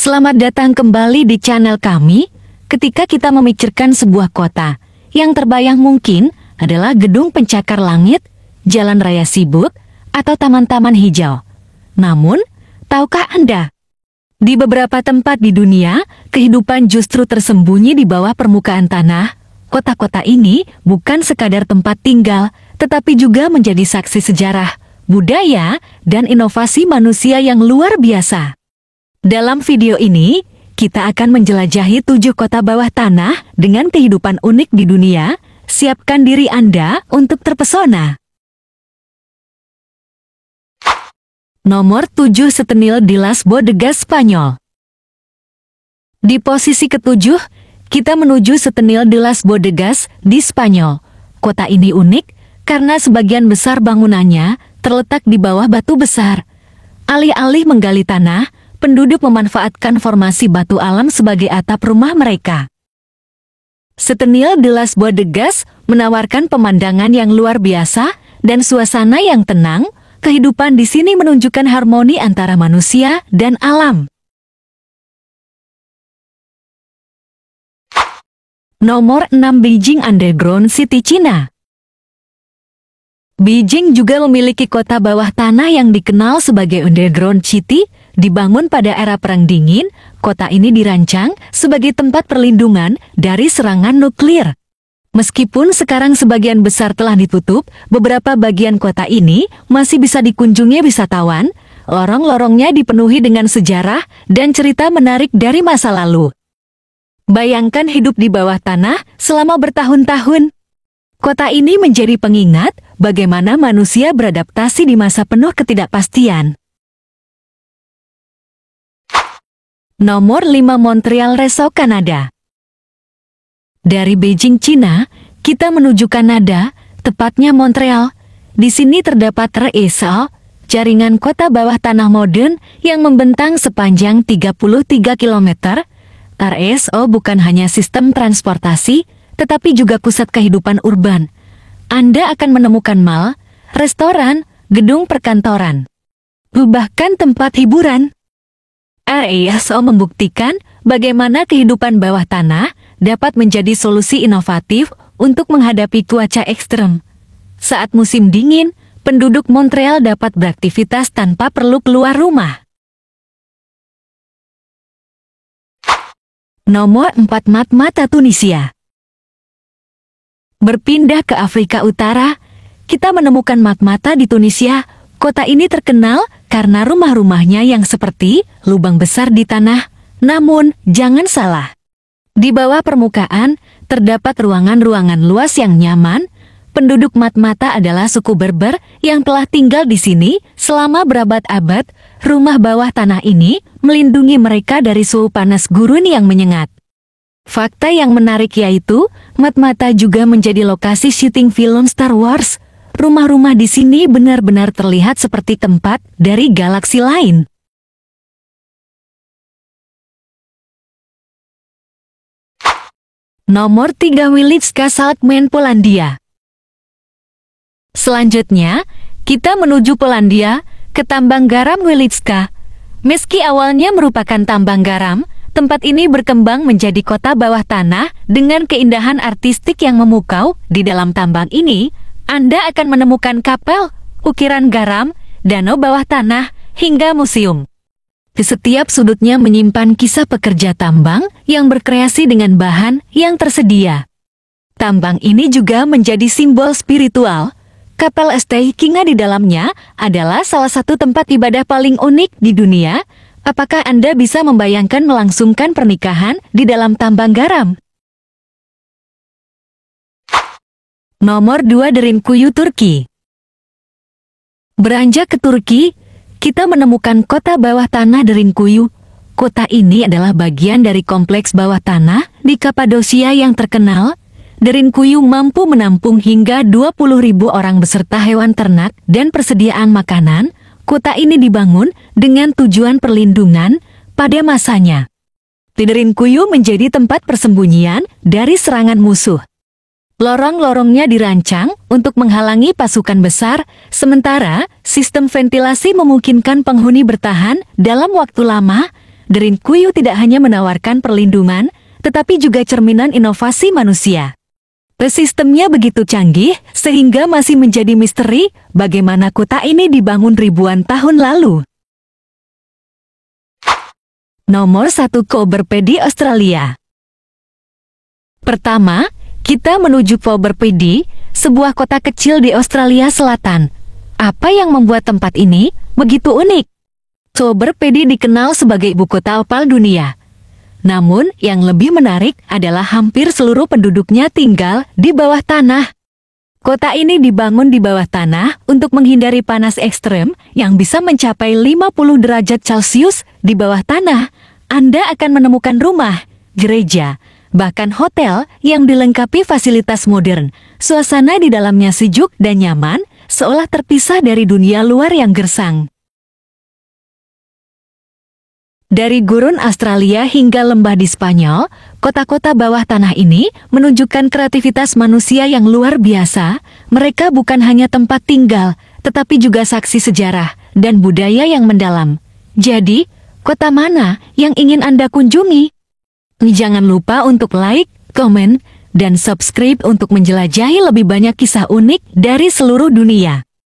Selamat datang kembali di channel kami. Ketika kita memikirkan sebuah kota, yang terbayang mungkin adalah gedung pencakar langit, jalan raya sibuk, atau taman-taman hijau. Namun, tahukah Anda? Di beberapa tempat di dunia, kehidupan justru tersembunyi di bawah permukaan tanah. Kota-kota ini bukan sekadar tempat tinggal, tetapi juga menjadi saksi sejarah, budaya, dan inovasi manusia yang luar biasa. Dalam video ini, kita akan menjelajahi 7 kota bawah tanah dengan kehidupan unik di dunia. Siapkan diri Anda untuk terpesona. Nomor 7, Setenil de las Bodegas, Spanyol. Di posisi ke-7, kita menuju Setenil de las Bodegas di Spanyol. Kota ini unik karena sebagian besar bangunannya terletak di bawah batu besar. Alih-alih menggali tanah, penduduk memanfaatkan formasi batu alam sebagai atap rumah mereka. Setenil de las Bodegas menawarkan pemandangan yang luar biasa dan suasana yang tenang. Kehidupan di sini menunjukkan harmoni antara manusia dan alam. Nomor 6, Beijing Underground City, Cina. Beijing juga memiliki kota bawah tanah yang dikenal sebagai Underground City. Dibangun pada era Perang Dingin, kota ini dirancang sebagai tempat perlindungan dari serangan nuklir. Meskipun sekarang sebagian besar telah ditutup, beberapa bagian kota ini masih bisa dikunjungi wisatawan. Lorong-lorongnya dipenuhi dengan sejarah dan cerita menarik dari masa lalu. Bayangkan hidup di bawah tanah selama bertahun-tahun. Kota ini menjadi pengingat bagaimana manusia beradaptasi di masa penuh ketidakpastian. Nomor 5, Montreal Reso, Kanada. Dari Beijing, Cina, kita menuju Kanada, tepatnya Montreal. Di sini terdapat RESO, jaringan kota bawah tanah modern yang membentang sepanjang 33 km. RESO bukan hanya sistem transportasi, tetapi juga pusat kehidupan urban. Anda akan menemukan mall, restoran, gedung perkantoran, bahkan tempat hiburan. RESO membuktikan bagaimana kehidupan bawah tanah dapat menjadi solusi inovatif untuk menghadapi cuaca ekstrem. Saat musim dingin, penduduk Montreal dapat beraktivitas tanpa perlu keluar rumah. Nomor 4, Matmata, Tunisia. Berpindah ke Afrika Utara, kita menemukan Matmata di Tunisia. Kota ini terkenal karena rumah-rumahnya yang seperti lubang besar di tanah. Namun, jangan salah. Di bawah permukaan, terdapat ruangan-ruangan luas yang nyaman. Penduduk Matmata adalah suku Berber yang telah tinggal di sini selama berabad-abad. Rumah bawah tanah ini melindungi mereka dari suhu panas gurun yang menyengat. Fakta yang menarik yaitu, Matmata juga menjadi lokasi syuting film Star Wars. Rumah-rumah di sini benar-benar terlihat seperti tempat dari galaksi lain. Nomor 3, Wilicka, Salkmen, Polandia. Selanjutnya, kita menuju Polandia, ke tambang garam Wilicka. Meski awalnya merupakan tambang garam, tempat ini berkembang menjadi kota bawah tanah dengan keindahan artistik yang memukau. Di dalam tambang ini, Anda akan menemukan kapel, ukiran garam, danau bawah tanah, hingga museum. Di setiap sudutnya menyimpan kisah pekerja tambang yang berkreasi dengan bahan yang tersedia. Tambang ini juga menjadi simbol spiritual. Kapel Estehikinga di dalamnya adalah salah satu tempat ibadah paling unik di dunia. Apakah Anda bisa membayangkan melangsungkan pernikahan di dalam tambang garam? Nomor 2, Derinkuyu, Turki. Beranjak ke Turki, kita menemukan kota bawah tanah Derinkuyu. Kota ini adalah bagian dari kompleks bawah tanah di Kapadosia yang terkenal. Derinkuyu mampu menampung hingga 20.000 orang beserta hewan ternak dan persediaan makanan. Kota ini dibangun dengan tujuan perlindungan pada masanya. Derinkuyu menjadi tempat persembunyian dari serangan musuh. Lorong-lorongnya dirancang untuk menghalangi pasukan besar, sementara sistem ventilasi memungkinkan penghuni bertahan dalam waktu lama. Derinkuyu tidak hanya menawarkan perlindungan, tetapi juga cerminan inovasi manusia. Sistemnya begitu canggih, sehingga masih menjadi misteri bagaimana kota ini dibangun ribuan tahun lalu. Nomor 1 Cooperpedy Australia. Pertama, kita menuju Cooperpedy, sebuah kota kecil di Australia Selatan. Apa yang membuat tempat ini begitu unik? Cooperpedy dikenal sebagai ibu kota opal dunia. Namun, yang lebih menarik adalah hampir seluruh penduduknya tinggal di bawah tanah. Kota ini dibangun di bawah tanah untuk menghindari panas ekstrem yang bisa mencapai 50 derajat Celcius di bawah tanah. Anda akan menemukan rumah, gereja, bahkan hotel yang dilengkapi fasilitas modern. Suasana di dalamnya sejuk dan nyaman, seolah terpisah dari dunia luar yang gersang. Dari gurun Australia hingga lembah di Spanyol, kota-kota bawah tanah ini menunjukkan kreativitas manusia yang luar biasa. Mereka bukan hanya tempat tinggal, tetapi juga saksi sejarah dan budaya yang mendalam. Jadi, kota mana yang ingin Anda kunjungi? Jangan lupa untuk like, komen, dan subscribe untuk menjelajahi lebih banyak kisah unik dari seluruh dunia.